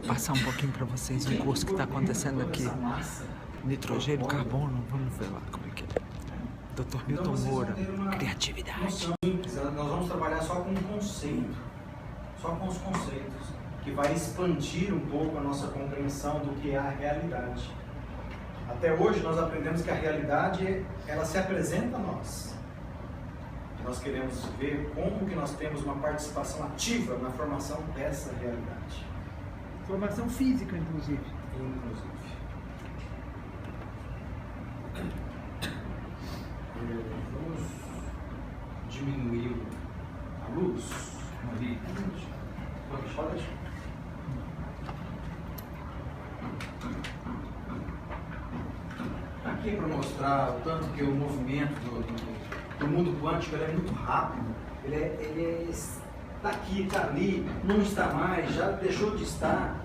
Passar um pouquinho para vocês um curso que está acontecendo aqui. Nitrogênio, carbono, vamos ver lá como é que é. Dr. Milton Moura, criatividade. Nós vamos trabalhar só com um conceito, só com os conceitos, que vai expandir um pouco a nossa compreensão do que é a realidade. Até hoje nós aprendemos que a realidade, ela se apresenta a nós. Nós queremos ver como que nós temos uma participação ativa na formação dessa realidade. Formação física, inclusive. Vamos diminuir a luz. Pode deixar. Aqui é para mostrar o tanto que o movimento do mundo quântico é muito rápido. Ele está aqui, está ali, não está mais, já deixou de estar.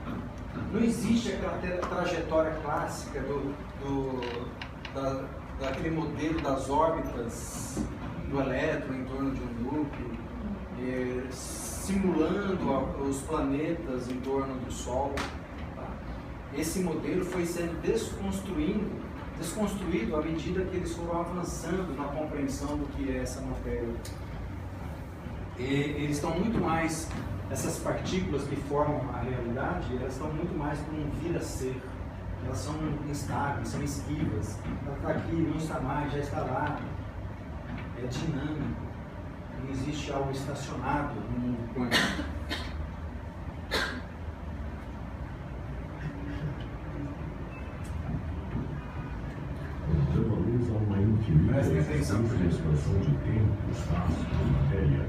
Não existe aquela trajetória clássica daquele modelo das órbitas do elétron em torno de um núcleo, simulando os planetas em torno do Sol. Esse modelo foi sendo desconstruído à medida que eles foram avançando na compreensão do que é essa matéria. E eles estão muito mais, essas partículas que formam a realidade, elas estão muito mais como um vir a ser. Elas são instáveis, são esquivas. Ela está aqui, não está mais, já está lá. É dinâmico. Não existe algo estacionado no mundo quântico. Dando a luz a uma infinita expansão de tempo, espaço e matéria,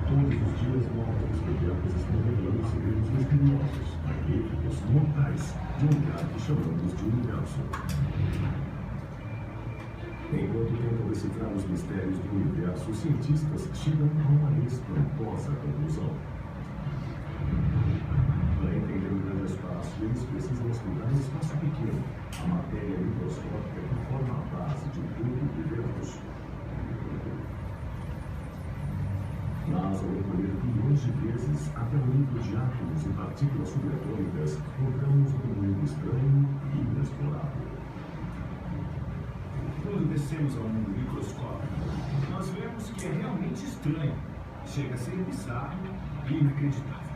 todos os dias novos descobertas estão revelando segredos misteriosos, magníficos, mortais, de um lugar que chamamos de universo. Enquanto tentam decifrar os mistérios do universo, os cientistas chegam a uma espantosa conclusão. Para entender o grande espaço, eles precisam estudar um espaço pequeno, a matéria microscópica que forma a base de todo o universo. Mas, ao recolher bilhões de vezes até o nível de átomos e partículas subatômicas, encontramos um mundo estranho e inexplorado. Quando descemos ao mundo microscópico, nós vemos que é realmente estranho. Chega a ser bizarro e inacreditável.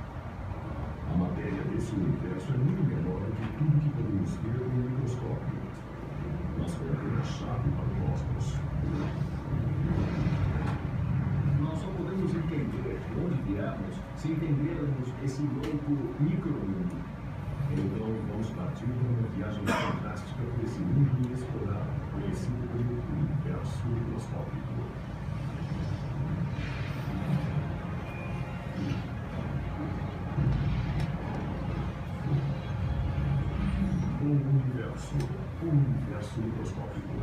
A matéria desse universo é muito menor do que tudo que podemos ver com o microscópio. Mas foi apenas chave para o cosmos. Nós só podemos entender de onde viemos se entendermos esse louco micromundo. Então vamos partir para uma viagem fantástica por esse mundo inexplorado, conhecido como universo microscópico. O universo microscópico.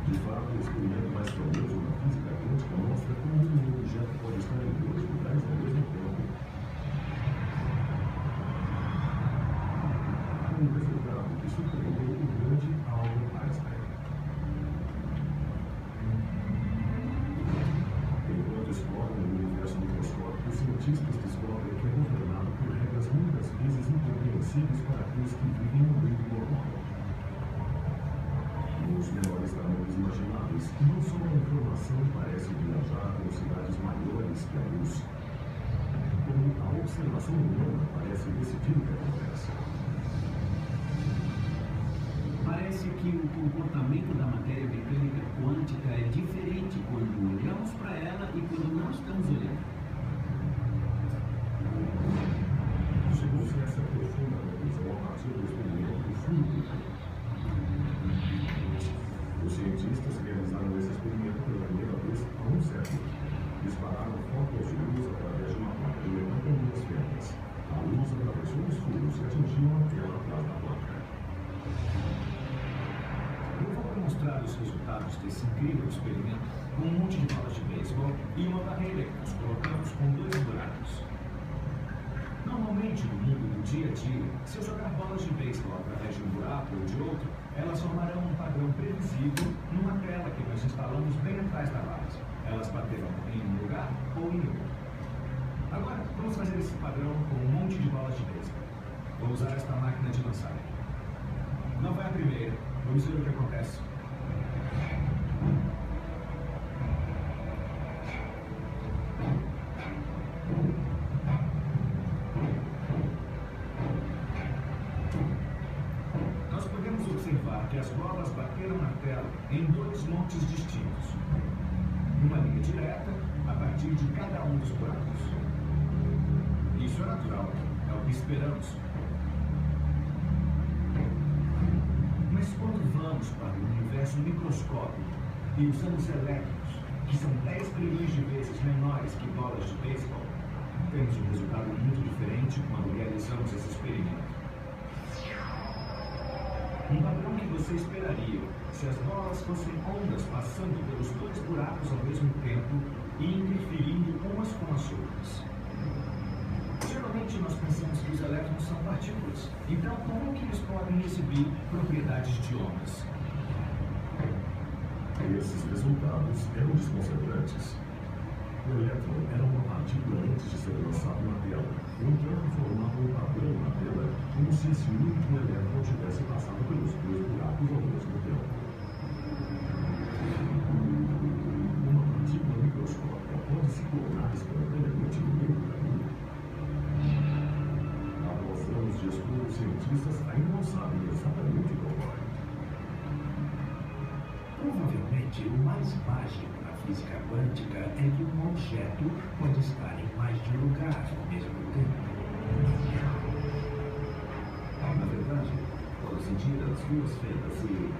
De fato, o experimento mais famoso na física quântica mostra como um objeto pode estar em dois lugares ao mesmo tempo. Um resultado que surpreendeu o grande Albert Einstein. Enquanto exploram o universo microscópico, os cientistas descobrem que é governado por regras muitas vezes incompreensíveis para aqueles que vivem no mundo normal. Os menores tamanhos imagináveis, não só a informação parece viajar a velocidades maiores que a luz, como a observação humana parece decidir o que acontece. Parece que o comportamento da matéria mecânica quântica é diferente quando olhamos para ela e quando não estamos olhando. Chegou-se a essa profunda conclusão a partir do experimento do fluido. Os cientistas realizaram esse experimento pela primeira vez há um século. Dispararam focos de luz através de uma placa de metal com duas fendas. A luz atravessou os furos e atingiu a tela atrás da placa. Eu vou mostrar os resultados desse incrível experimento com um monte de bolas de beisebol e uma barreira que nós colocamos com 2 buracos. Normalmente, no mundo do dia a dia, se eu jogar bolas de beisebol através de um buraco ou de outro, elas formarão um padrão previsível numa tela que nós instalamos bem atrás da base. Elas baterão em um lugar ou em outro. Agora, vamos fazer esse padrão com um monte de bolas de beisebol. usar esta máquina de lançar. Não vai a primeira. Vamos ver o que acontece. Nós podemos observar que as bolas bateram na tela em 2 montes distintos. Uma linha direta a partir de cada um dos buracos. Isso é natural. É o que esperamos. Mas quando vamos para o universo microscópico e usamos elétrons, que são 10 trilhões de vezes menores que bolas de beisebol, temos um resultado muito diferente quando realizamos esse experimento. Um padrão que você esperaria se as bolas fossem ondas passando pelos 2 buracos ao mesmo tempo e interferindo umas com as outras. Geralmente nós pensamos que os elétrons são partículas. Então, como que eles podem exibir propriedades de ondas? Esses resultados eram desconcertantes. O elétron era uma partícula antes de ser lançado na tela, então formava um padrão na tela, como se esse único elétron tivesse passado pelos 2 buracos ao mesmo tempo. Uma partícula microscópica pode se clonar espontaneamente no meio do caminho. Após anos de estudo, os cientistas ainda não sabem exatamente como ocorre. Provavelmente, o mais mágico na física quântica é que um objeto pode estar em mais de um lugar ao mesmo tempo. Na verdade, pode sentir as 2 fendas e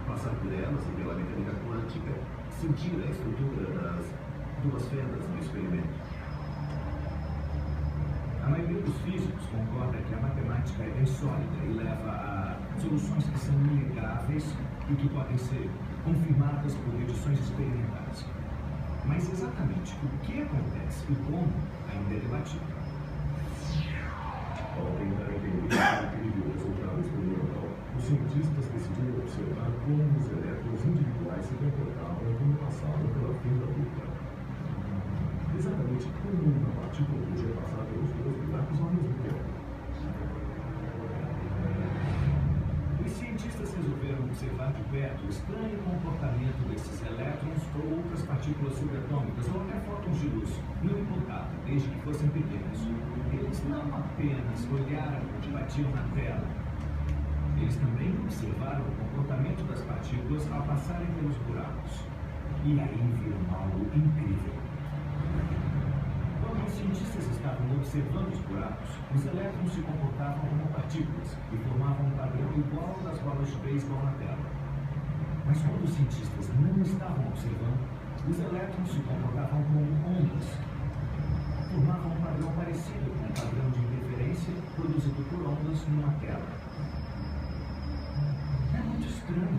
passar por elas e pela mecânica quântica, sentir a estrutura das 2 fendas no experimento. A maioria dos físicos concorda que a matemática é bem sólida e leva a soluções que são inegáveis e que podem ser confirmadas por medições experimentais. Mas exatamente o que acontece e como ainda é debatido. Ao tentar entender o incrível resultado experimental, os cientistas decidiram observar como os elétrons individuais se comportavam quando passavam pela fenda dupla. Exatamente como uma partícula podia passar pelos 2 buracos ao mesmo tempo. Os cientistas resolveram observar de perto o estranho comportamento desses elétrons ou outras partículas subatômicas ou até fótons de luz. Não importava, desde que fossem pequenos. Eles não apenas olharam onde batiam na tela. Eles também observaram o comportamento das partículas ao passarem pelos buracos. E aí viram algo incrível. Quando os cientistas estavam observando os buracos, os elétrons se comportavam como partículas e formavam um padrão igual ao das bolas de beisebol na tela. Mas quando os cientistas não estavam observando, os elétrons se comportavam como ondas. Formavam um padrão parecido com o padrão de interferência produzido por ondas numa tela. É muito estranho.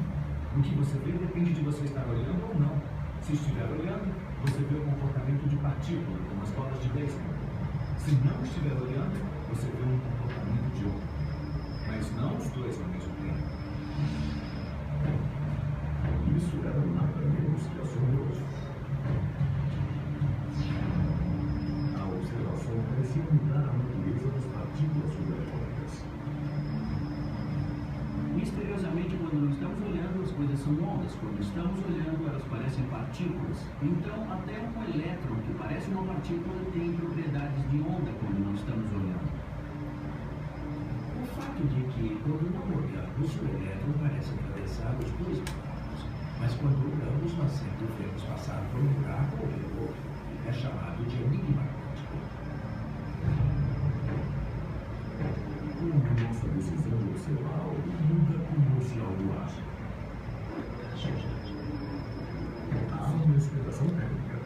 O que você vê depende de você estar olhando ou não. Se estiver olhando, você vê o comportamento de partícula, como as bolas de beisebol. Se não estiver olhando, você vê um comportamento de onda. Mas não os 2 ao mesmo tempo. Isso era nada menos que assombroso. A observação parecia mudar a natureza das partículas subatômicas. Misteriosamente, quando não estamos olhando, as coisas são ondas. Quando estamos olhando, elas parecem partículas. Então, até um elétron que parece uma partícula tem propriedades de onda quando não estamos olhando. O fato de que, quando não olhamos, o elétron parece atravessar os 2 buracos. Mas quando olhamos, nós sempre vemos passar por um buraco ou pelo outro. É chamado de enigma quântico. Quando nossa decisão de observar algo muda como se algo age. Há uma explicação técnica.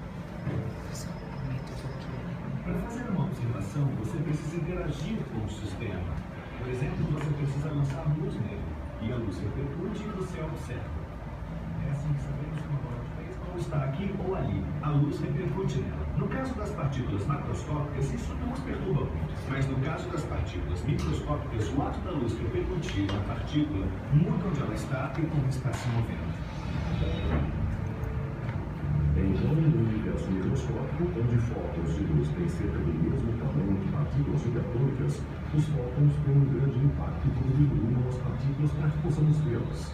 Para fazer uma observação, você precisa interagir com o sistema. Por exemplo, você precisa lançar luz nele, e a luz repercute e você observa. É assim que sabemos que uma bola de beisebol está aqui ou ali. A luz repercute nela. No caso das partículas macroscópicas, isso não os perturba muito. Mas no caso das partículas microscópicas, o ato da luz repercutir na partícula muda onde ela está e como está se movendo. Então, no universo microscópico, microscópio, onde fótons de luz têm cerca do mesmo tamanho que partículas subatômicas, os fótons têm um grande impacto quando iluminam as partículas para que possamos vê-las.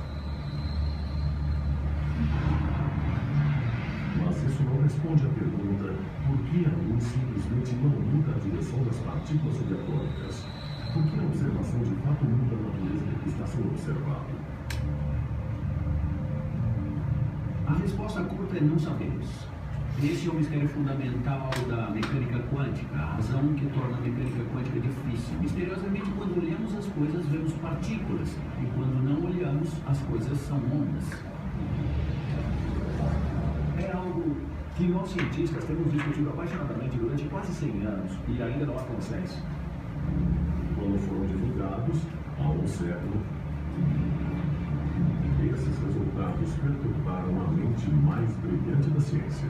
Mas isso não responde à pergunta por que a luz simplesmente não muda a direção das partículas subatômicas. Por que a observação de fato muda a natureza do que está sendo observado? A resposta curta é não sabemos. Esse é o mistério fundamental da mecânica quântica, a razão que torna a mecânica quântica difícil. Misteriosamente, quando olhamos as coisas, vemos partículas, e quando não olhamos, as coisas são ondas. É algo que nós cientistas temos discutido apaixonadamente durante quase 100 anos e ainda não há consenso. Quando foram divulgados, há um século, esses resultados perturbaram a mente mais brilhante da ciência.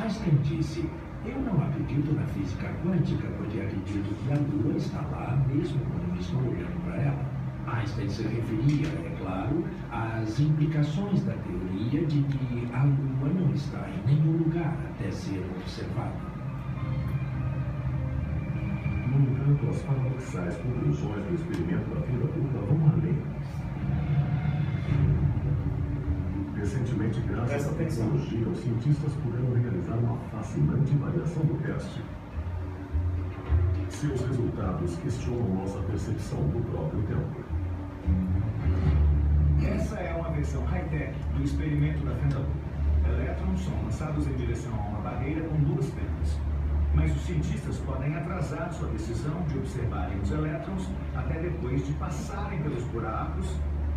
Einstein disse: eu não acredito na física quântica porque acredito que a Lua está lá mesmo quando não estou olhando para ela. Einstein se referia, é claro, às implicações da teoria de que a Lua não está em nenhum lugar até ser observada. No entanto, as paradoxais conclusões do experimento da fenda dupla vão além. Recentemente, graças à tecnologia, os cientistas puderam realizar uma fascinante variação do teste. Seus resultados questionam nossa percepção do próprio tempo. Essa é uma versão high-tech do experimento da fenda dupla. Elétrons são lançados em direção a uma barreira com duas fendas. Mas os cientistas podem atrasar sua decisão de observarem os elétrons até depois de passarem pelos buracos,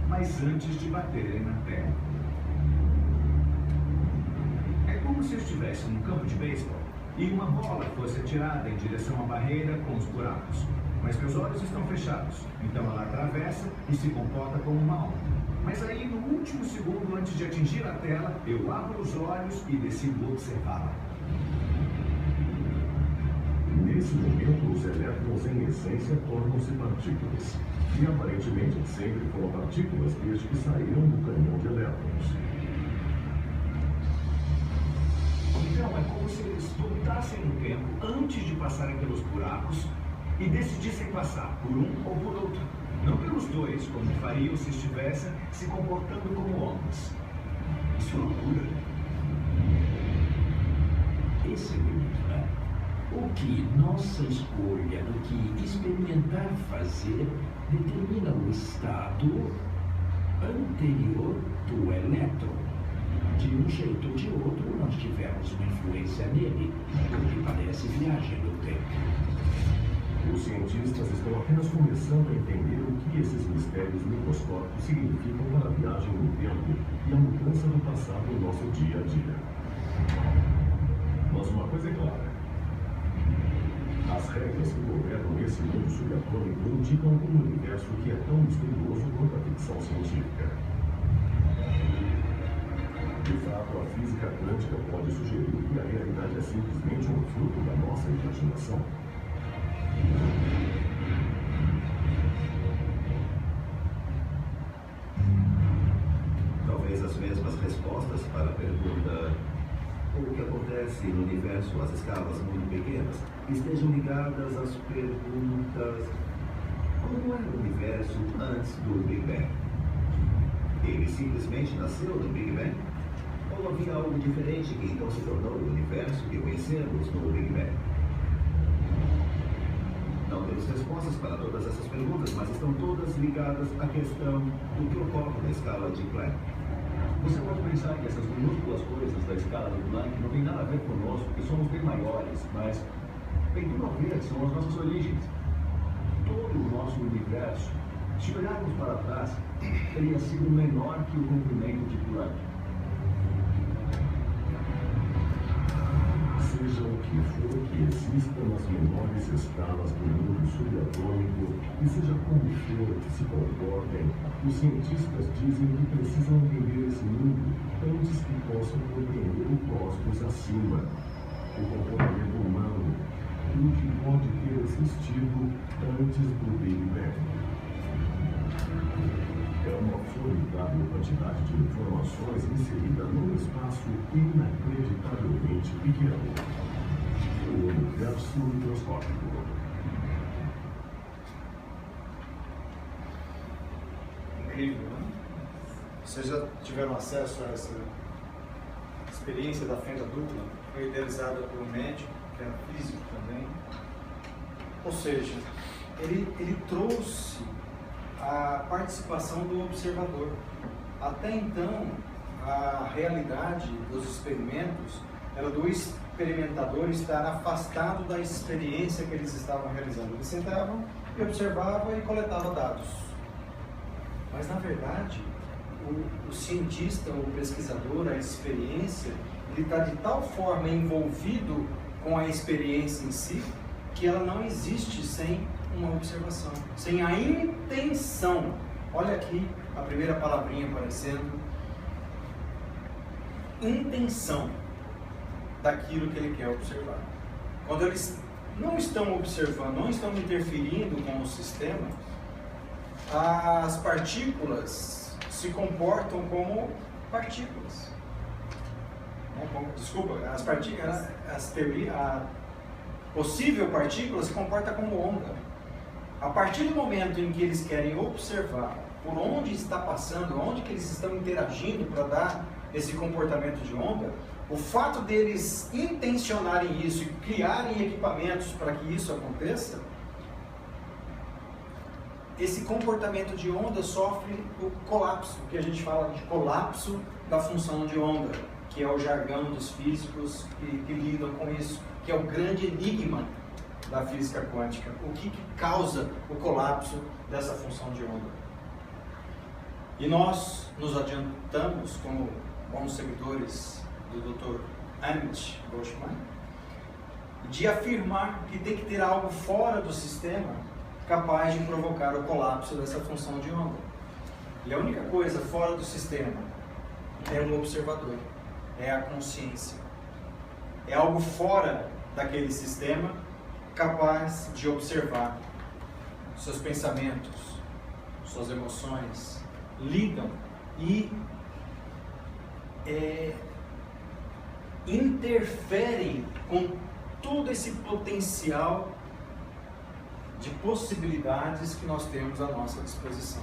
mas antes de baterem na Terra. É como se eu estivesse num campo de beisebol e uma bola fosse atirada em direção à barreira com os buracos. Mas meus olhos estão fechados, então ela atravessa e se comporta como uma onda. Mas aí, no último segundo antes de atingir a tela, eu abro os olhos e decido observá-la. Nesse momento, os elétrons, em essência, tornam-se partículas. E, aparentemente, sempre foram partículas desde que saíram do canhão de elétrons. Então, é como se eles voltassem no tempo antes de passarem pelos buracos e decidissem passar por um ou por outro. Não pelos dois, como fariam se estivessem se comportando como ondas. Isso é loucura. Esse é bonito, né? O que nossa escolha do que experimentar fazer determina o estado anterior do elétron. De um jeito ou de outro, nós tivemos uma influência nele, o que parece viagem no tempo. Os cientistas estão apenas começando a entender o que esses mistérios microscópicos significam para a viagem no tempo e a mudança do passado no nosso dia a dia. Mas uma coisa é clara. As regras que governam esse mundo subatômico indicam um universo que é tão misterioso quanto a ficção científica. De fato, a física quântica pode sugerir que a realidade é simplesmente um fruto da nossa imaginação. Talvez as mesmas respostas para a pergunta o que acontece no universo às escalas muito pequenas estejam ligadas às perguntas como era o universo antes do Big Bang? Ele simplesmente nasceu no Big Bang? Ou havia algo diferente que então se tornou o universo que conhecemos no Big Bang? Não temos respostas para todas essas perguntas, mas estão todas ligadas à questão do que ocorre na escala de Planck. Você pode pensar que essas minúsculas coisas da escala do Planck não tem nada a ver conosco, que somos bem maiores, mas tem tudo a ver, são as nossas origens. Todo o nosso universo, se olharmos para trás, teria sido menor que o comprimento de Planck. Seja o que for que exista nas menores escalas do mundo subatômico, e seja como for que se comportem, os cientistas dizem que precisam entender esse mundo antes que possam compreender o cosmos acima, o comportamento humano, e o que pode ter existido antes do Big Bang. É uma formidável quantidade de informações inserida num espaço inacreditavelmente pequeno. O universo microscópico. Incrível, né? Vocês já tiveram acesso a essa experiência da fenda dupla? Foi idealizada por um médico, que era físico também. Ou seja, ele trouxe a participação do observador. Até então, a realidade dos experimentos era do experimentador estar afastado da experiência que eles estavam realizando. Eles sentavam e observavam e coletavam dados. Mas, na verdade, o cientista, o pesquisador, a experiência, ele está de tal forma envolvido com a experiência em si, que ela não existe sem uma observação, sem a intenção. Olha aqui a primeira palavrinha aparecendo. Intenção daquilo que ele quer observar. Quando eles não estão observando, não estão interferindo com o sistema, as partículas se comportam como partículas. Desculpa, a possível partícula se comporta como onda. A partir do momento em que eles querem observar por onde está passando, onde que eles estão interagindo para dar esse comportamento de onda, o fato deles intencionarem isso e criarem equipamentos para que isso aconteça, esse comportamento de onda sofre o colapso, que a gente fala de colapso da função de onda, que é o jargão dos físicos que lidam com isso, que é o grande enigma da física quântica. O que causa o colapso dessa função de onda? E nós nos adiantamos, como bons seguidores do Dr. Amit Goswami, de afirmar que tem que ter algo fora do sistema capaz de provocar o colapso dessa função de onda. E a única coisa fora do sistema é o observador, é a consciência. É algo fora daquele sistema capaz de observar seus pensamentos, suas emoções, lidam e interferem com todo esse potencial de possibilidades que nós temos à nossa disposição.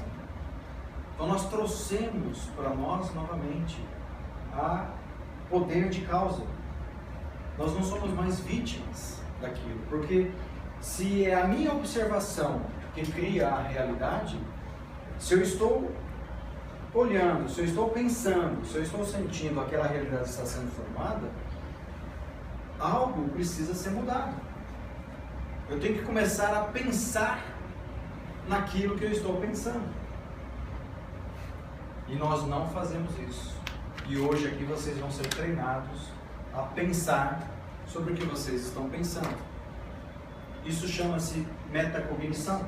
Então nós trouxemos para nós novamente a poder de causa. Nós não somos mais vítimas daquilo, porque se é a minha observação que cria a realidade, se eu estou olhando, se eu estou pensando, se eu estou sentindo aquela realidade está sendo formada, algo precisa ser mudado. Eu tenho que começar a pensar naquilo que eu estou pensando. E nós não fazemos isso. E hoje aqui vocês vão ser treinados a pensar sobre o que vocês estão pensando. Isso chama-se metacognição,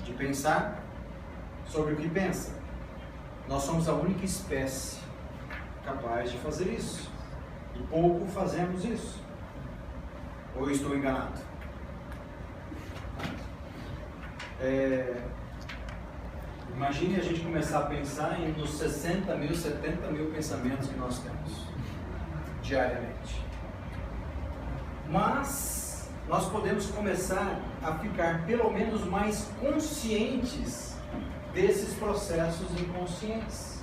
de pensar sobre o que pensa. Nós somos a única espécie capaz de fazer isso. E pouco fazemos isso. Ou eu estou enganado? Imagine a gente começar a pensar nos 60 mil, 70 mil pensamentos que nós temos diariamente. Mas nós podemos começar a ficar pelo menos mais conscientes desses processos inconscientes.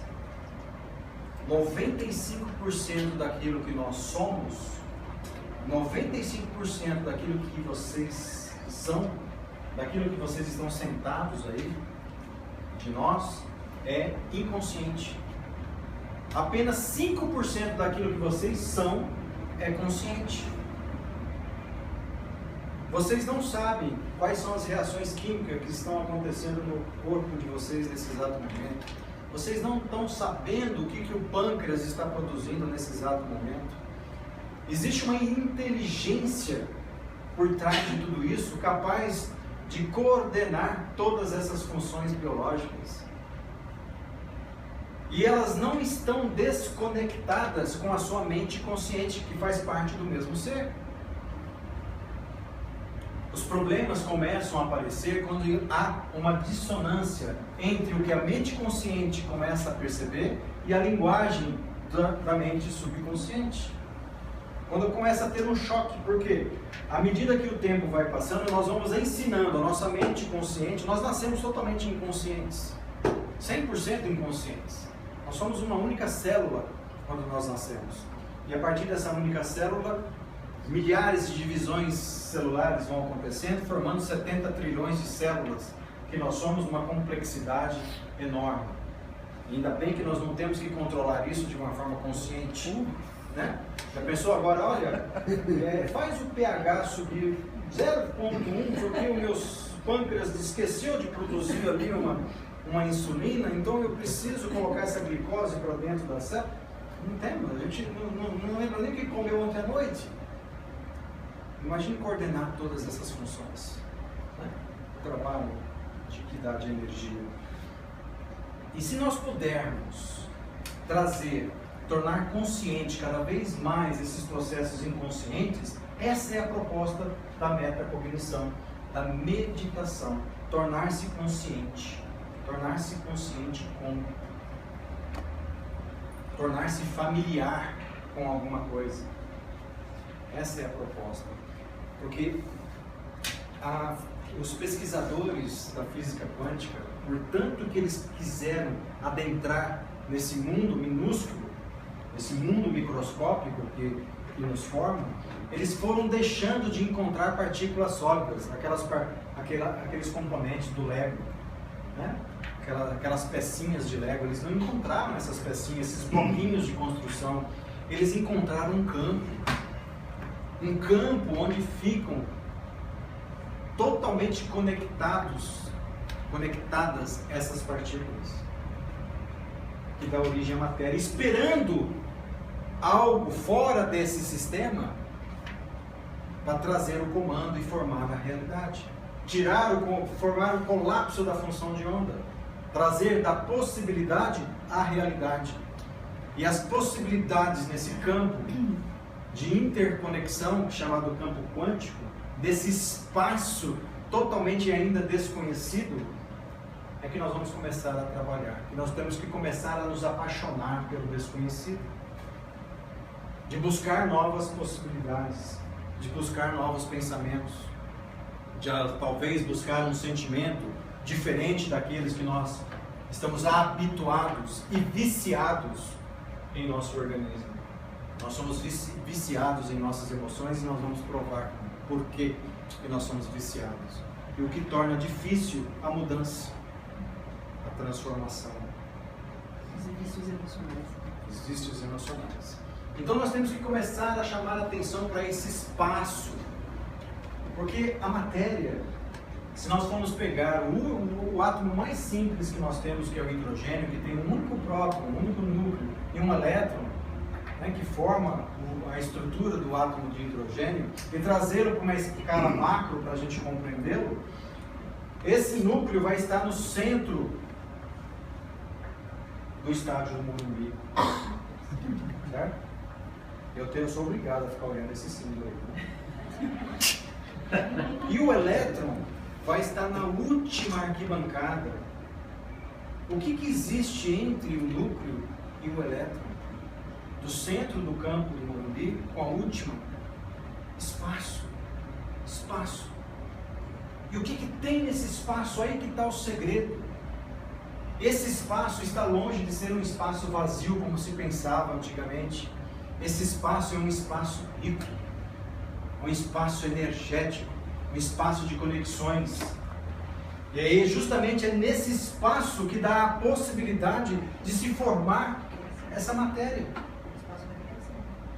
95% daquilo que nós somos, 95% daquilo que vocês são, daquilo que vocês estão sentados aí, de nós, é inconsciente. Apenas 5% daquilo que vocês são é consciente. Vocês não sabem quais são as reações químicas que estão acontecendo no corpo de vocês nesse exato momento. Vocês não estão sabendo o que o pâncreas está produzindo nesse exato momento. Existe uma inteligência por trás de tudo isso, capaz de coordenar todas essas funções biológicas. E elas não estão desconectadas com a sua mente consciente, que faz parte do mesmo ser. Os problemas começam a aparecer quando há uma dissonância entre o que a mente consciente começa a perceber e a linguagem da mente subconsciente. Quando começa a ter um choque, porque à medida que o tempo vai passando, nós vamos ensinando a nossa mente consciente. Nós nascemos totalmente inconscientes, 100% inconscientes. Nós somos uma única célula quando nós nascemos. E a partir dessa única célula, milhares de divisões celulares vão acontecendo, formando 70 trilhões de células, que nós somos uma complexidade enorme. E ainda bem que nós não temos que controlar isso de uma forma consciente. Né? Já pensou agora, olha, faz o pH subir 0,1, porque o meu pâncreas esqueceu de produzir ali uma insulina, então eu preciso colocar essa glicose para dentro da célula. Não tem, a gente não lembra nem o que comeu ontem à noite. Imagine coordenar todas essas funções. Né? O trabalho de que dá de energia. E se nós pudermos tornar consciente cada vez mais esses processos inconscientes, essa é a proposta da metacognição, da meditação. Tornar-se consciente. Tornar-se consciente com. Tornar-se familiar com alguma coisa. Essa é a proposta. Porque os pesquisadores da física quântica, por tanto que eles quiseram adentrar nesse mundo minúsculo, esse mundo microscópico que nos forma, eles foram deixando de encontrar partículas sólidas, aqueles componentes do Lego, né? Aquelas pecinhas de Lego, eles não encontraram essas pecinhas, esses bloquinhos de construção. Eles encontraram um campo onde ficam totalmente conectadas essas partículas que dá origem à matéria, esperando algo fora desse sistema para trazer o comando e formar a realidade, formar o colapso da função de onda, trazer da possibilidade à realidade. E as possibilidades nesse campo de interconexão, chamado campo quântico, desse espaço totalmente ainda desconhecido, é que nós vamos começar a trabalhar. Que nós temos que começar a nos apaixonar pelo desconhecido, de buscar novas possibilidades, de buscar novos pensamentos, de talvez buscar um sentimento diferente daqueles que nós estamos habituados e viciados em nosso organismo. Nós somos viciados em nossas emoções e nós vamos provar por que nós somos viciados. E o que torna difícil a mudança, a transformação. Os vícios emocionais. Os vícios emocionais. Então nós temos que começar a chamar a atenção para esse espaço. Porque a matéria, se nós formos pegar o átomo mais simples que nós temos, que é o hidrogênio, que tem um único próton, um único núcleo e um elétron, né, que forma a estrutura do átomo de hidrogênio, e trazê-lo para uma escala macro para a gente compreendê-lo, esse núcleo vai estar no centro do estádio do Morumbi. Certo? Eu sou obrigado a ficar olhando esse símbolo aí. Né? E o elétron vai estar na última arquibancada. O que existe entre o núcleo e o elétron? Do centro do campo do Morumbi com a última? Espaço. Espaço. E o que tem nesse espaço? Aí que está o segredo. Esse espaço está longe de ser um espaço vazio como se pensava antigamente. Esse espaço é um espaço rico, um espaço energético, um espaço de conexões. E aí justamente é nesse espaço que dá a possibilidade de se formar essa matéria.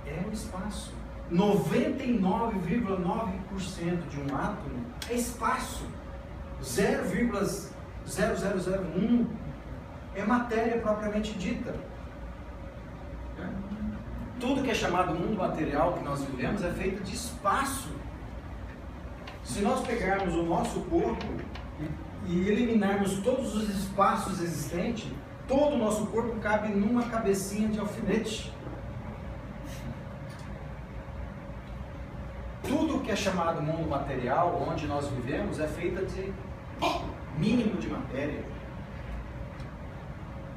É um espaço. 99,9% de um átomo é espaço. 0,0001 é matéria propriamente dita. Tudo que é chamado mundo material que nós vivemos é feito de espaço. Se nós pegarmos o nosso corpo e eliminarmos todos os espaços existentes, todo o nosso corpo cabe numa cabecinha de alfinete. Tudo que é chamado mundo material, onde nós vivemos, é feita de mínimo de matéria.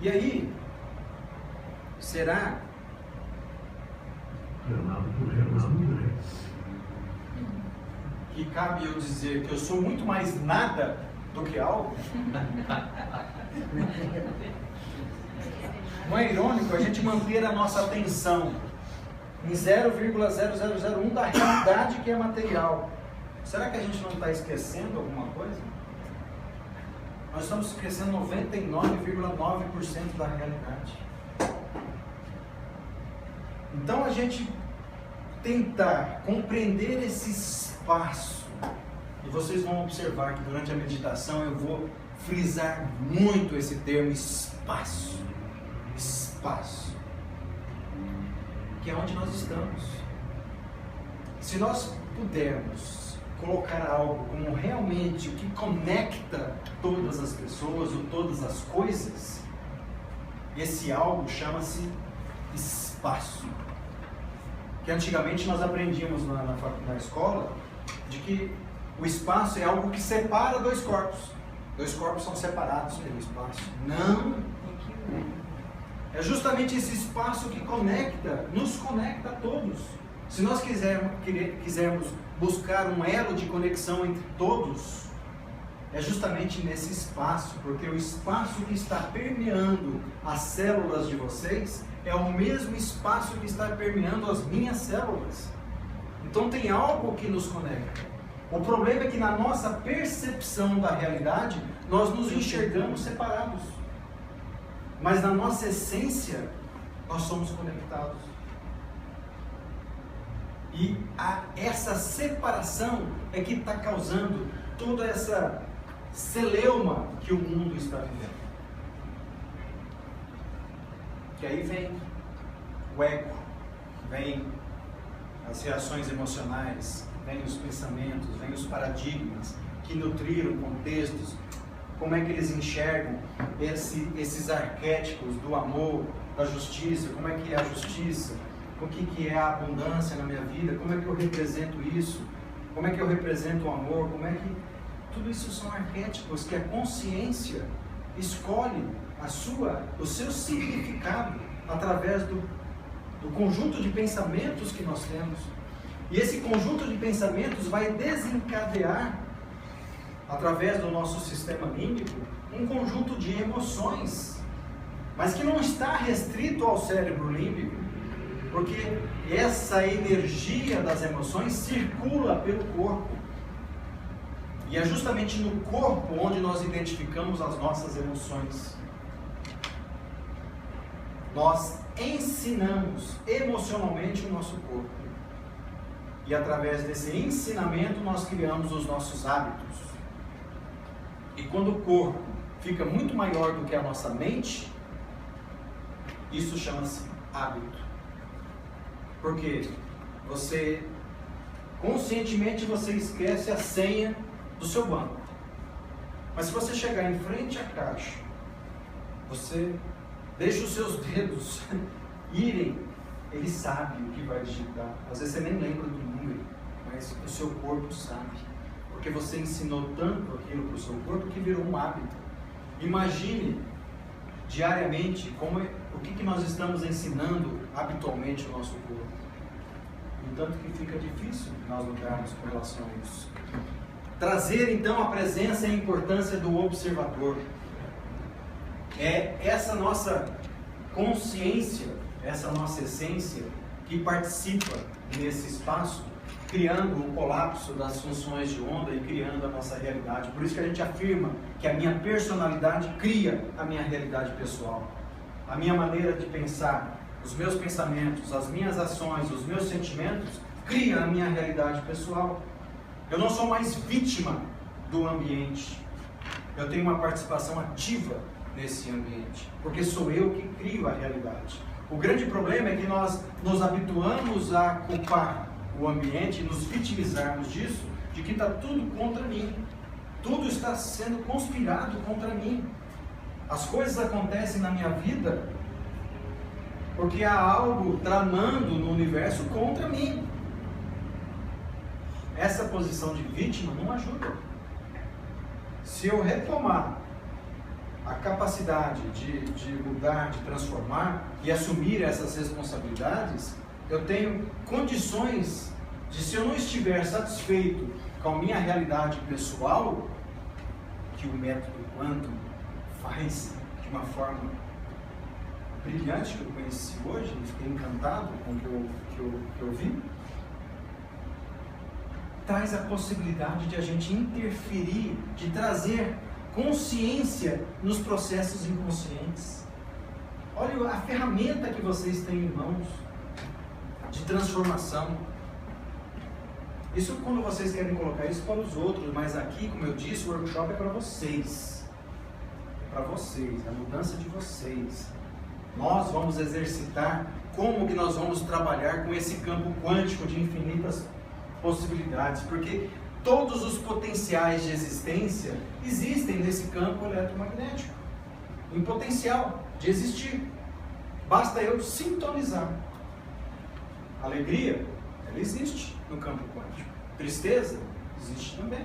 E aí, será que cabe eu dizer que eu sou muito mais nada do que algo? Não é irônico a gente manter a nossa atenção em 0,0001 da realidade que é material? Será que a gente não está esquecendo alguma coisa? Nós estamos esquecendo 99,9% da realidade. Então a gente tentar compreender esse espaço, e vocês vão observar que durante a meditação eu vou frisar muito esse termo espaço. Espaço. Que é onde nós estamos. Se nós pudermos colocar algo como realmente o que conecta todas as pessoas ou todas as coisas, esse algo chama-se espaço. Que antigamente nós aprendíamos na escola de que o espaço é algo que separa dois corpos. Dois corpos são separados pelo espaço. Não! É justamente esse espaço que nos conecta a todos. Se nós quisermos buscar um elo de conexão entre todos, é justamente nesse espaço, porque o espaço que está permeando as células de vocês é o mesmo espaço que está permeando as minhas células. Então tem algo que nos conecta. O problema é que na nossa percepção da realidade, nós nos enxergamos separados. Mas na nossa essência, nós somos conectados. E essa separação é que está causando toda essa celeuma que o mundo está vivendo. Que aí vem o ego, vem as reações emocionais, vem os pensamentos, vem os paradigmas que nutriram contextos. Como é que eles enxergam esses arquétipos do amor, da justiça? Como é que é a justiça? O que é a abundância na minha vida? Como é que eu represento isso? Como é que eu represento o amor? Como é que... Tudo isso são arquétipos que a consciência escolhe o seu significado através do conjunto de pensamentos que nós temos. E esse conjunto de pensamentos vai desencadear, através do nosso sistema límbico, um conjunto de emoções, mas que não está restrito ao cérebro límbico, porque essa energia das emoções circula pelo corpo. E é justamente no corpo onde nós identificamos as nossas emoções. Nós ensinamos emocionalmente o nosso corpo. E através desse ensinamento nós criamos os nossos hábitos. E quando o corpo fica muito maior do que a nossa mente, isso chama-se hábito. Porque conscientemente você esquece a senha do seu banco. Mas se você chegar em frente à caixa, você deixa os seus dedos irem, ele sabe o que vai digitar. Às vezes você nem lembra do número, mas o seu corpo sabe. Porque você ensinou tanto aquilo para o seu corpo que virou um hábito. Imagine diariamente o que nós estamos ensinando habitualmente ao nosso corpo. Tanto que fica difícil nós lutarmos com relação a isso. Trazer então a presença e a importância do observador. É essa nossa consciência, essa nossa essência que participa nesse espaço, criando o colapso das funções de onda e criando a nossa realidade. Por isso que a gente afirma que a minha personalidade cria a minha realidade pessoal. A minha maneira de pensar, os meus pensamentos, as minhas ações, os meus sentimentos, cria a minha realidade pessoal. Eu não sou mais vítima do ambiente. Eu tenho uma participação ativa nesse ambiente, porque sou eu que crio a realidade. O grande problema é que nós nos habituamos a culpar o ambiente e nos vitimizarmos disso, de que está tudo contra mim. Tudo está sendo conspirado contra mim. As coisas acontecem na minha vida porque há algo tramando no universo contra mim. essa posição de vítima não ajuda. Se eu retomar a capacidade de mudar, de transformar e assumir essas responsabilidades, eu tenho condições de, se eu não estiver satisfeito com a minha realidade pessoal, que o método Quantum faz de uma forma brilhante, que eu conheci hoje, e fiquei encantado com o que eu vi, traz a possibilidade de a gente interferir, de trazer consciência nos processos inconscientes. Olha a ferramenta que vocês têm em mãos de transformação. Isso quando vocês querem colocar isso para os outros, mas aqui, como eu disse, o workshop é para vocês. É para vocês, é a mudança de vocês. Nós vamos exercitar como que nós vamos trabalhar com esse campo quântico de infinitas possibilidades, porque todos os potenciais de existência existem nesse campo eletromagnético, em potencial de existir. Basta eu sintonizar. Alegria, ela existe no campo quântico. Tristeza, existe também.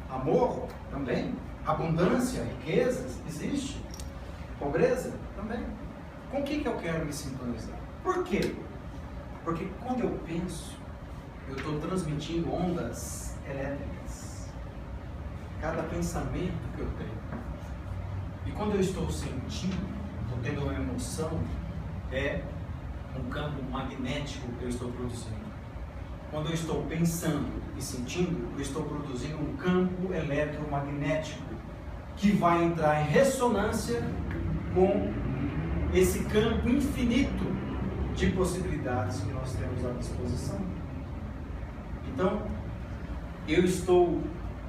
Amor, também. Abundância, riquezas, existe. Pobreza, também. Com o que eu quero me sintonizar? Por quê? Porque quando eu penso, eu estou transmitindo ondas elétricas. Cada pensamento que eu tenho. E quando eu estou sentindo, estou tendo uma emoção, é um campo magnético que eu estou produzindo. Quando eu estou pensando e sentindo, eu estou produzindo um campo eletromagnético que vai entrar em ressonância com esse campo infinito de possibilidades que nós temos à disposição. Então, eu estou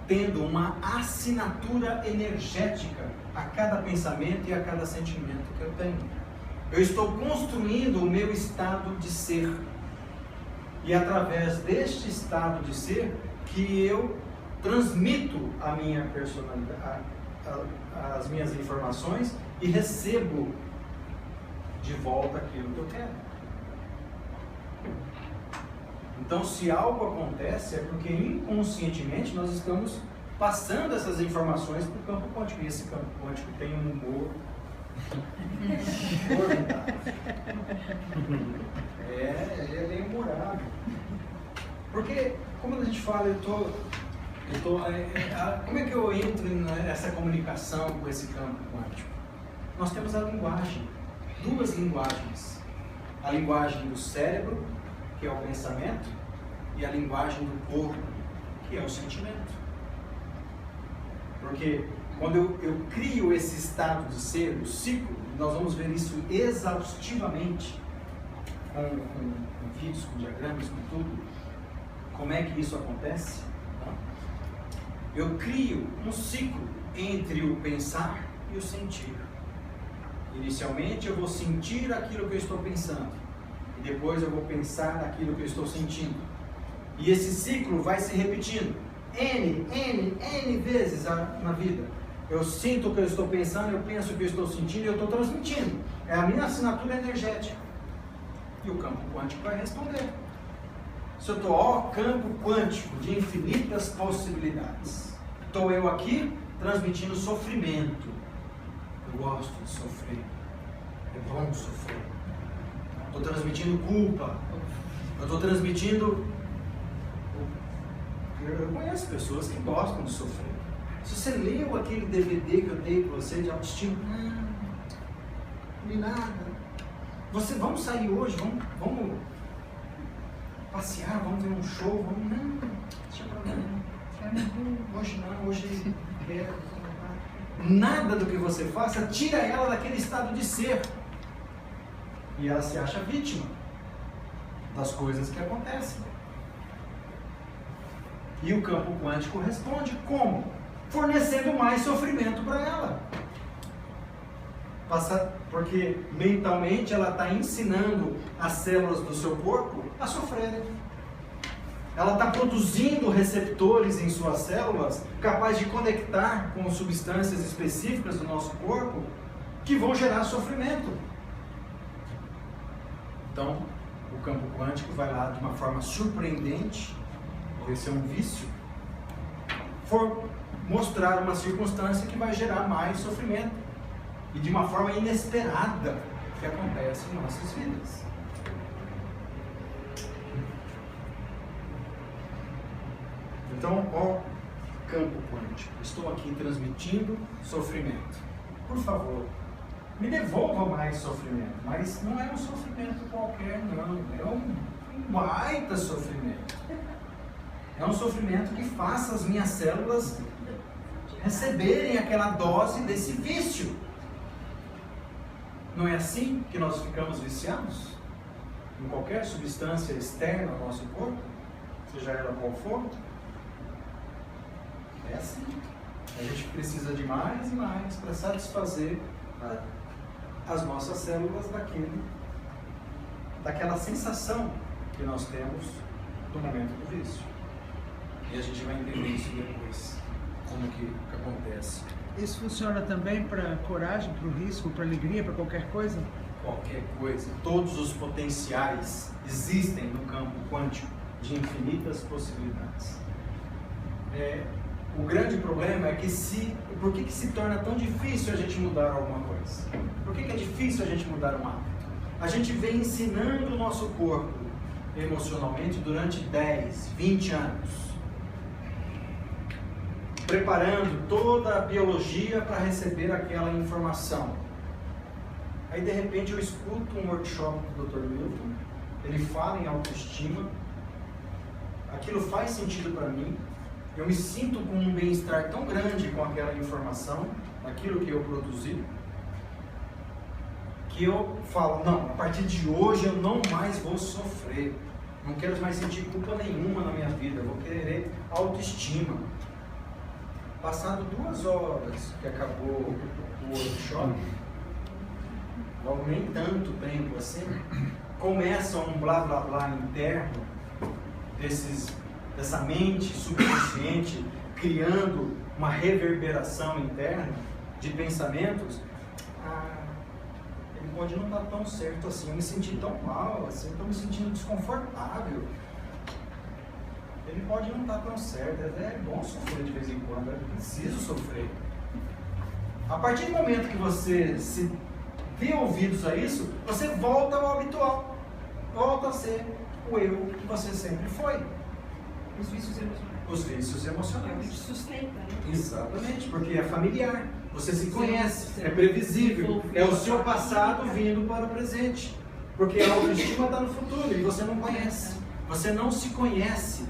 tendo uma assinatura energética a cada pensamento e a cada sentimento que eu tenho. Eu estou construindo o meu estado de ser. E através deste estado de ser que eu transmito a minha personalidade, as minhas informações e recebo de volta aquilo que eu quero. Então, se algo acontece, é porque inconscientemente nós estamos passando essas informações para o campo quântico. E esse campo quântico tem um humor formidável. Ele é bem humorado. Porque, como a gente fala, como é que eu entro nessa comunicação com esse campo quântico? Nós temos a linguagem, duas linguagens. A linguagem do cérebro, que é o pensamento, e a linguagem do corpo, que é o sentimento. Porque quando eu crio esse estado de ser, o ciclo, nós vamos ver isso exaustivamente, com vídeos, com diagramas, com tudo, como é que isso acontece. Eu crio um ciclo entre o pensar e o sentir. Inicialmente eu vou sentir aquilo que eu estou pensando, e depois eu vou pensar naquilo que eu estou sentindo. E esse ciclo vai se repetindo N vezes na vida. Eu sinto o que eu estou pensando, eu penso o que eu estou sentindo e eu estou transmitindo. É a minha assinatura energética. E o campo quântico vai responder. Se eu estou, campo quântico de infinitas possibilidades. Estou eu aqui transmitindo sofrimento. Eu gosto de sofrer. É bom sofrer. Estou transmitindo culpa. Eu estou transmitindo... Eu conheço pessoas que gostam de sofrer. Se você leu aquele DVD que eu dei para você de autoestima, não li nada. Vamos sair hoje, vamos passear, vamos ver um show, não, deixa pra mim. Hoje não, hoje quero. Nada do que você faça tira ela daquele estado de ser. E ela se acha vítima das coisas que acontecem. E o campo quântico responde como? Fornecendo mais sofrimento para ela. Porque mentalmente ela está ensinando as células do seu corpo a sofrerem. Ela está produzindo receptores em suas células capazes de conectar com substâncias específicas do nosso corpo que vão gerar sofrimento. Então, o campo quântico vai lá de uma forma surpreendente esse é um vício, for mostrar uma circunstância que vai gerar mais sofrimento e de uma forma inesperada que acontece em nossas vidas. Então, ó, campo quântico, estou aqui transmitindo sofrimento. Por favor, me devolva mais sofrimento, mas não é um sofrimento qualquer, não, é um baita sofrimento. É um sofrimento que faça as minhas células receberem aquela dose desse vício. Não é assim que nós ficamos viciados? Em qualquer substância externa ao nosso corpo, seja ela qual for? É assim. A gente precisa de mais e mais para satisfazer as nossas células daquela sensação que nós temos no momento do vício. E a gente vai entender isso depois, como que acontece. Isso funciona também para coragem, para o risco, para alegria, para qualquer coisa? Qualquer coisa. Todos os potenciais existem no campo quântico de infinitas possibilidades. O grande problema é que por que se torna tão difícil a gente mudar alguma coisa? Por que é difícil a gente mudar um hábito? A gente vem ensinando o nosso corpo emocionalmente durante 10, 20 anos. Preparando toda a biologia para receber aquela informação. Aí de repente eu escuto um workshop do Dr. Milton, ele fala em autoestima, aquilo faz sentido para mim, eu me sinto com um bem-estar tão grande com aquela informação, aquilo que eu produzi, que eu falo, não, a partir de hoje eu não mais vou sofrer, não quero mais sentir culpa nenhuma na minha vida, eu vou querer autoestima. Passado 2 horas que acabou o workshop, logo nem tanto tempo assim, começa um blá blá blá interno dessa mente subconsciente criando uma reverberação interna de pensamentos. Ele pode não estar tão certo assim, eu me senti tão mal, assim, eu estou me sentindo desconfortável. Ele pode não estar tão certo, é bom sofrer de vez em quando, é preciso sofrer. A partir do momento que você se dê ouvidos a isso, você volta ao habitual, volta a ser o eu que você sempre foi. Os vícios emocionais. Os vícios emocionais. Te sustenta, né? Exatamente, porque é familiar, você se conhece, é previsível, é o seu passado vindo para o presente. Porque a autoestima está no futuro e você não conhece. Você não se conhece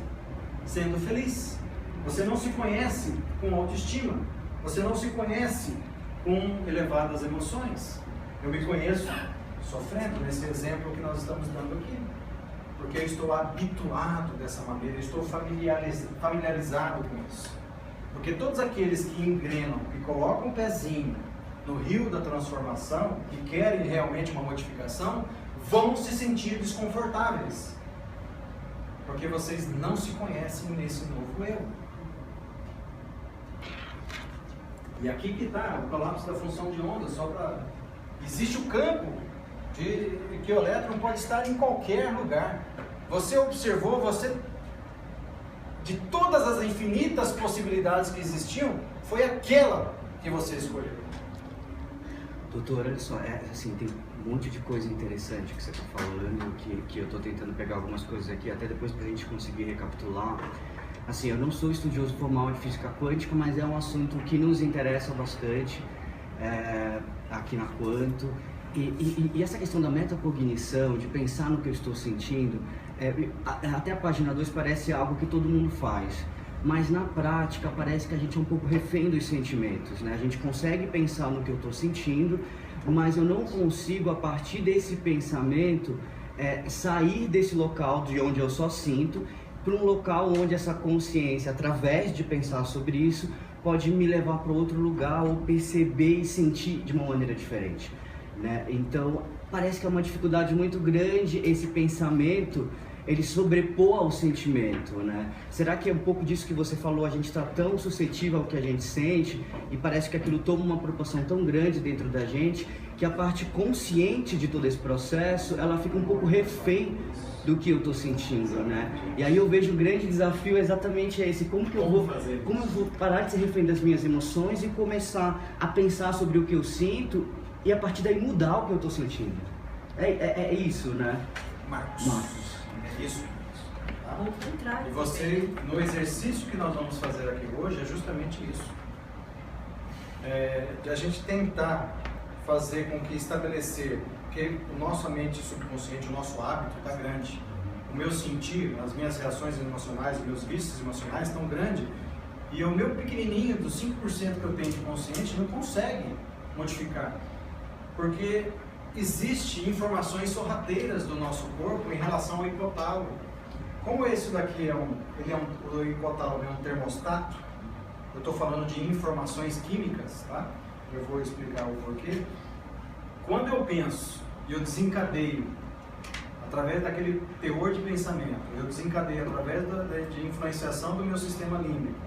sendo feliz. Você não se conhece com autoestima. Você não se conhece com elevadas emoções. Eu me conheço sofrendo, nesse exemplo que nós estamos dando aqui. Porque eu estou habituado dessa maneira, eu estou familiarizado com isso. Porque todos aqueles que engrenam, que colocam o pezinho no rio da transformação, que querem realmente uma modificação, vão se sentir desconfortáveis. Porque vocês não se conhecem nesse novo eu. E aqui que está o colapso da função de onda, só para... Existe o campo de que o elétron pode estar em qualquer lugar. Você observou, de todas as infinitas possibilidades que existiam, foi aquela que você escolheu. Doutor, olha só, assim, tem um monte de coisa interessante que você está falando, que eu estou tentando pegar algumas coisas aqui, até depois para a gente conseguir recapitular. Assim, eu não sou estudioso formal de física quântica, mas é um assunto que nos interessa bastante aqui na Quanto. E essa questão da metacognição, de pensar no que eu estou sentindo, até a página 2 parece algo que todo mundo faz, mas na prática parece que a gente é um pouco refém dos sentimentos, né? A gente consegue pensar no que eu estou sentindo, mas eu não consigo, a partir desse pensamento, sair desse local de onde eu só sinto, para um local onde essa consciência, através de pensar sobre isso, pode me levar para outro lugar ou perceber e sentir de uma maneira diferente. Né? Então, parece que é uma dificuldade muito grande esse pensamento, ele sobrepor ao sentimento, né? Será que é um pouco disso que você falou, a gente está tão suscetível ao que a gente sente e parece que aquilo toma uma proporção tão grande dentro da gente que a parte consciente de todo esse processo, ela fica um pouco refém do que eu estou sentindo, né? E aí eu vejo o grande desafio exatamente esse, como eu vou parar de ser refém das minhas emoções e começar a pensar sobre o que eu sinto e a partir daí mudar o que eu estou sentindo. É isso, né? Marcos. É isso. Tá? E você, no exercício que nós vamos fazer aqui hoje, é justamente isso. De a gente tentar fazer com que estabelecer, porque a nossa mente subconsciente, o nosso hábito está grande. O meu sentir, as minhas reações emocionais, os meus vícios emocionais estão grandes. E o meu pequenininho, dos 5% que eu tenho de consciente, não consegue modificar. Porque existem informações sorrateiras do nosso corpo em relação ao hipotálamo. Como esse daqui o hipotálamo é um termostato, eu estou falando de informações químicas, tá? Eu vou explicar o porquê. Quando eu penso e eu desencadeio, através daquele teor de pensamento, eu desencadeio através de influenciação do meu sistema límbico,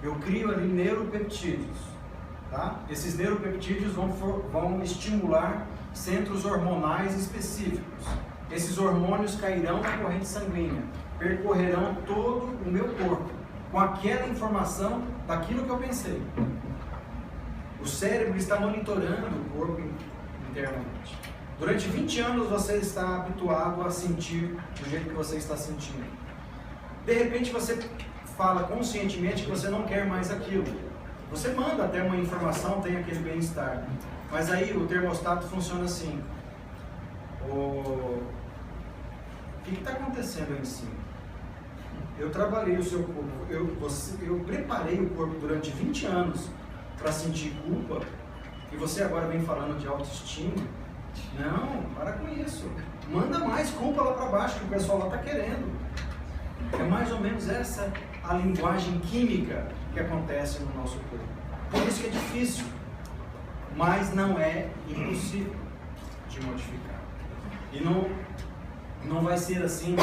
eu crio ali neuropeptídeos, tá? Esses neuropeptídeos vão estimular centros hormonais específicos. Esses hormônios cairão na corrente sanguínea, percorrerão todo o meu corpo, com aquela informação daquilo que eu pensei. O cérebro está monitorando o corpo internamente. Durante 20 anos você está habituado a sentir do jeito que você está sentindo. De repente você fala conscientemente que você não quer mais aquilo. Você manda até uma informação, tem aquele bem-estar. Mas aí o termostato funciona assim. O que está acontecendo aí em cima? Eu trabalhei o seu corpo, eu preparei o corpo durante 20 anos para sentir culpa, e você agora vem falando de autoestima. Não, para com isso. Manda mais culpa lá para baixo, que o pessoal lá está querendo. É mais ou menos essa a linguagem química que acontece no nosso corpo. Por isso que é difícil, mas não é impossível de modificar. E não vai ser assim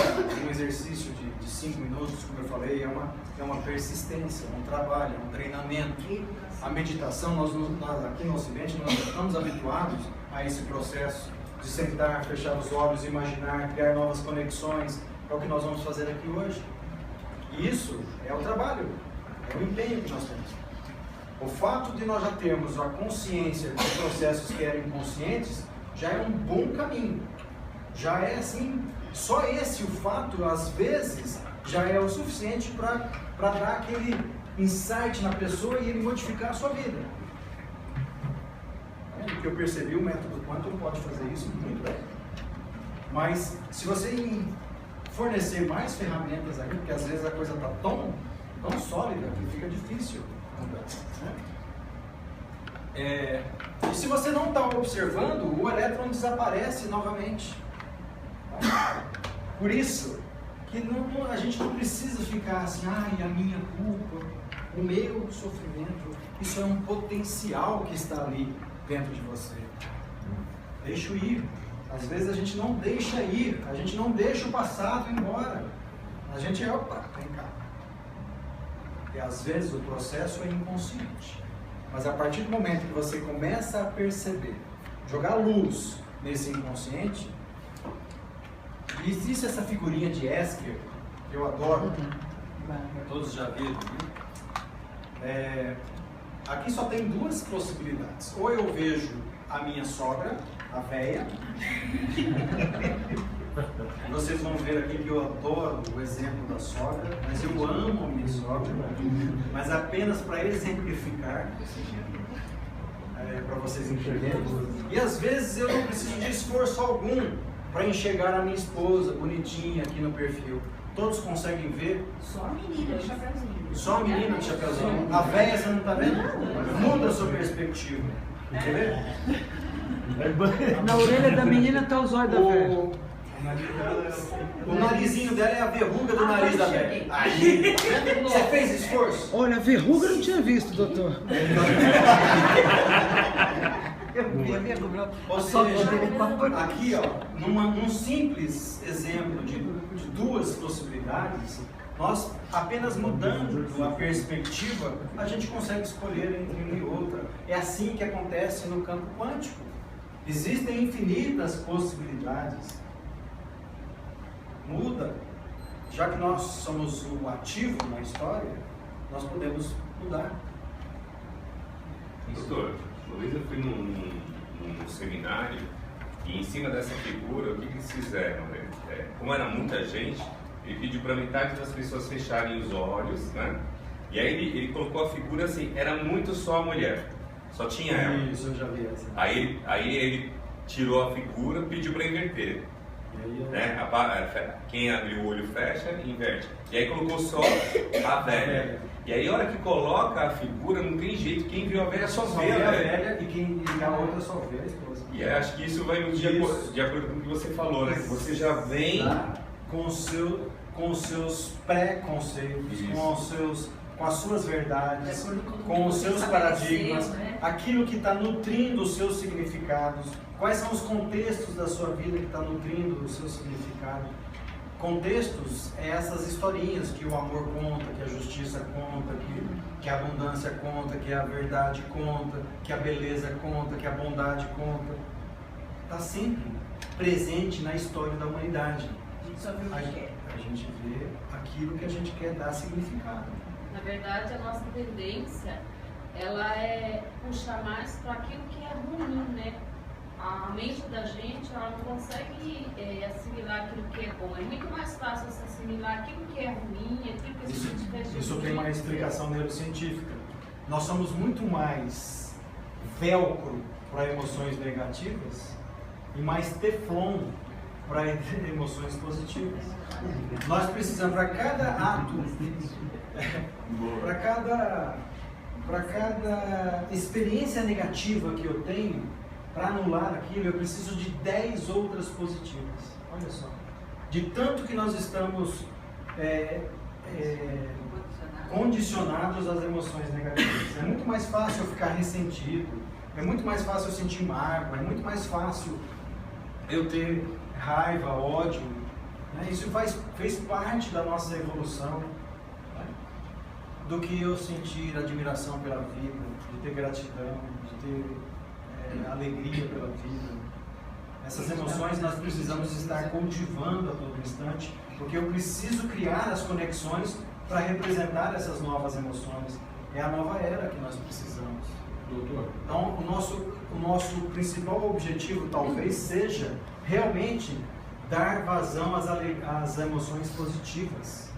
um exercício de 5 minutos, como eu falei, é uma persistência, um trabalho, um treinamento. A meditação, nós aqui no Ocidente, nós estamos habituados a esse processo de sentar, fechar os olhos, imaginar, criar novas conexões. É o que nós vamos fazer aqui hoje. E isso é o trabalho, é o empenho que nós temos. O fato de nós já termos a consciência de processos que eram inconscientes já é um bom caminho. Já é assim, só esse o fato, às vezes, já é o suficiente para dar aquele insight na pessoa e ele modificar a sua vida. O que eu percebi, o método Quantum pode fazer isso muito bem. Mas, se você fornecer mais ferramentas aqui, porque às vezes a coisa está tão sólida que fica difícil. E se você não está observando, o elétron desaparece novamente. Por isso que a gente não precisa ficar assim, a minha culpa, o meu sofrimento, isso é um potencial que está ali dentro de você. Deixa ir. Às vezes a gente não deixa ir, a gente não deixa o passado ir embora. A gente opa, vem cá. E às vezes o processo é inconsciente. Mas a partir do momento que você começa a perceber, jogar luz nesse inconsciente, e existe essa figurinha de Esker, que eu adoro, todos já viram, né? Aqui só tem duas possibilidades. Ou eu vejo a minha sogra, a véia. Vocês vão ver aqui que eu adoro o exemplo da sogra, mas eu amo a minha sogra, mas apenas para exemplificar, para vocês entenderem. E às vezes eu não preciso de esforço algum para enxergar a minha esposa bonitinha aqui no perfil. Todos conseguem ver? Só a menina de chapeuzinho. Só a menina de chapeuzinho. A véia, você não está vendo? Muda a sua perspectiva. Quer ver? Na orelha da menina está o zóio da velha. O narizinho dela é a verruga do nariz da velha. Aí, você fez esforço? Olha, a verruga eu não tinha visto, doutor. Ou seja, aqui, ó, num simples exemplo de duas possibilidades, nós apenas mudando a perspectiva, a gente consegue escolher entre uma e outra. É assim que acontece no campo quântico. Existem infinitas possibilidades. Muda. Já que nós somos o ativo na história, nós podemos mudar. Doutor, uma vez eu fui num seminário e em cima dessa figura, o que eles fizeram? Como era muita gente, ele pediu para metade das pessoas fecharem os olhos, né? E aí ele colocou a figura assim, era muito só a mulher, só tinha ela. Isso, eu já vi essa. Aí ele tirou a figura e pediu para inverter. Né? Quem abre o olho fecha, inverte. E aí colocou só a velha. E aí a hora que coloca a figura, não tem jeito, quem viu a velha só vê a velha. E a outra só vê a esposa. E acho que isso vai muito de acordo com o que você falou, né? Você já vem com os seus preconceitos, com as suas verdades, com os seus paradigmas, né? Aquilo que está nutrindo os seus significados. Quais são os contextos da sua vida que está nutrindo o seu significado? Contextos é essas historinhas que o amor conta, que a justiça conta, que a abundância conta, que a verdade conta, que a beleza conta, que a bondade conta. Está sempre presente na história da humanidade. A gente só vê o que quer. A gente vê aquilo que a gente quer dar significado. Na verdade, a nossa tendência, ela é puxar mais para aquilo que é ruim, né? A mente da gente, ela não consegue assimilar aquilo que é bom. É muito mais fácil se assimilar aquilo que é ruim, aquilo que a gente fez. Isso tem uma explicação neurocientífica. Nós somos muito mais velcro para emoções negativas e mais teflon para emoções positivas. Nós precisamos, para cada ato, para cada experiência negativa que eu tenho, para anular aquilo, eu preciso de 10 outras positivas. Olha só. De tanto que nós estamos condicionados às emoções negativas. É muito mais fácil eu ficar ressentido, é muito mais fácil eu sentir mágoa, é muito mais fácil eu ter raiva, ódio. Né? Isso fez parte da nossa evolução, né? Do que eu sentir admiração pela vida, de ter gratidão, de ter alegria pela vida. Essas emoções nós precisamos estar cultivando a todo instante, porque eu preciso criar as conexões para representar essas novas emoções. É a nova era que nós precisamos. Doutor. Então, o nosso principal objetivo talvez seja realmente dar vazão às emoções positivas.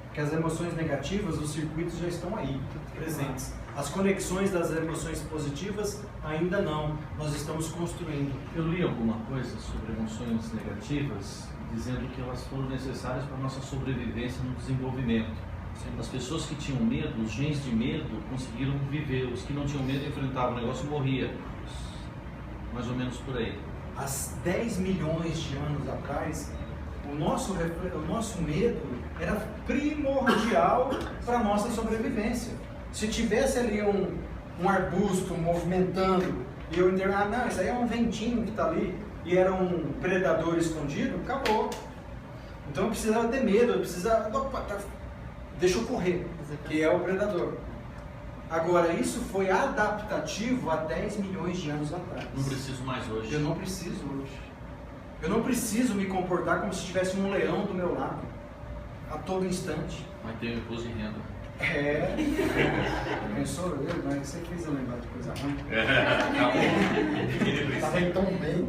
Porque as emoções negativas, os circuitos já estão aí, presentes. As conexões das emoções positivas ainda não, nós estamos construindo. Eu li alguma coisa sobre emoções negativas, dizendo que elas foram necessárias para a nossa sobrevivência no desenvolvimento. As pessoas que tinham medo, os genes de medo, conseguiram viver. Os que não tinham medo enfrentavam o negócio e morria. Mais ou menos por aí. Há 10 milhões de anos atrás, o nosso medo era primordial para a nossa sobrevivência. Se tivesse ali um arbusto movimentando e eu entender, não, isso aí é um ventinho que está ali e era um predador escondido, acabou. Então eu precisava ter medo, eu precisava, deixa eu correr, que é o predador. Agora, isso foi adaptativo há 10 milhões de anos atrás. Não preciso mais hoje. Eu não preciso hoje. Eu não preciso me comportar como se tivesse um leão do meu lado, a todo instante. Mas tem o imposto de renda. Pensou eu, mas você fez eu lembrar de coisa ruim. Estava indo tão bem.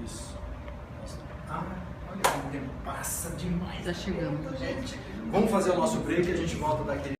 Isso. Olha como o tempo passa demais. Já chegamos. Vamos fazer o nosso break e a gente volta daqui.